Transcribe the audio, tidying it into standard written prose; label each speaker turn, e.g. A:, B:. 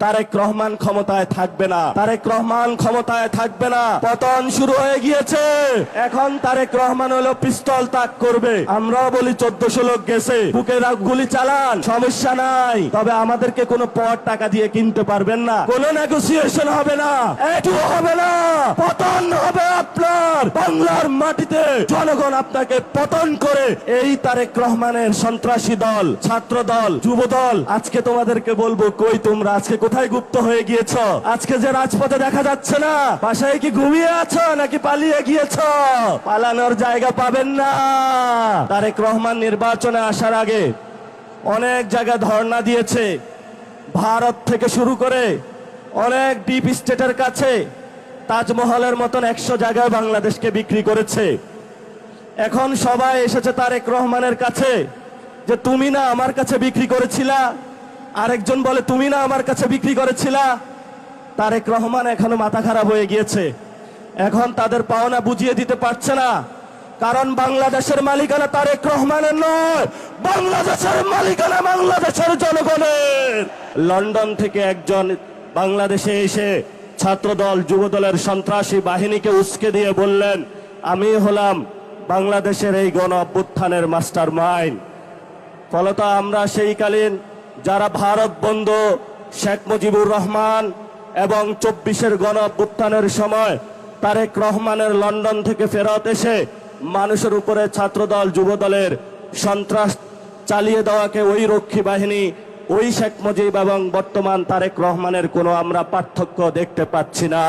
A: তারেক রহমান ক্ষমতায় থাকবে না, তারেক রহমান ক্ষমতায় থাকবে না। পতন শুরু হয়ে গিয়েছে। এখন তারেক রহমান হলো পিস্তল তাক করবে। আমরাও বলি 1400 লোক গেছে, বুকে গুলি চালান, সমস্যা নাই। তবে আমাদেরকে কোনো পথ টাকা দিয়ে কিনতে পারবেন না, কোনো নেগোসিয়েশন হবে না, এটুও হবে না। পতন হবে আপনার বাংলার মাটিতে। জনগণ আপনাকে পতন করে এই তারেক রহমানের সন্ত্রাসী দল, ছাত্র দল, যুব দল, আজকে তোমাদেরকে বলবো, কই তোমরা আজকে কোথায় গুপ্ত হয়ে গিয়েছ? আজকে যে রাজপথে দেখা যাচ্ছে না, বাসায় কি ঘুমিয়ে আছো নাকি পালিয়ে গিয়েছ? পালানোর জায়গা পাবেন না। তারেক রহমান নির্বাচনে আসার আগে অনেক জায়গায় ধর্ণা দিয়েছে, ভারত থেকে শুরু করে অনেক ডিপ স্টেটের কাছে তাজমহলের মতন 100 জায়গায় বাংলাদেশকে বিক্রি করেছে। এখন সবাই এসেছে তারেক রহমানের কাছে যে তুমি না আমার কাছে বিক্রি করেছিলা, আরেকজন বলে তুমি না আমার কাছে বিক্রি করেছিলা। তারেক রহমান এখনো মাথা খারাপ হয়ে গিয়েছে। এখন তাদের পাওনা বুঝিয়ে দিতে পারছে না, কারণ বাংলাদেশের মালিকানা তারেক রহমানের নয়, বাংলাদেশের মালিকানা বাংলাদেশের জনগণের। লন্ডন থেকে একজন বাংলাদেশে এসে ছাত্রদল, যুবদলের সন্ত্রাসী বাহিনীকে উস্কে দিয়ে বললেন, আমি হলাম বাংলাদেশের এই গণ অভ্যুত্থানের মাস্টার মাইন্ড। ফলত আমরা সেইকালীন যারা ভারত বন্ধু শেখ মুজিবুর রহমান এবং 24-এর গণ অভ্যুত্থানের সময় তারেক রহমানের লন্ডন থেকে ফেরত এসে মানুষের উপরে ছাত্রদল, যুবদলের সন্ত্রাস চালিয়ে দেওয়াকে ওই রক্ষী বাহিনী, ওই শেখ মুজিব এবং বর্তমান তারেক রহমানের কোনো আমরা পার্থক্য দেখতে পাচ্ছি না।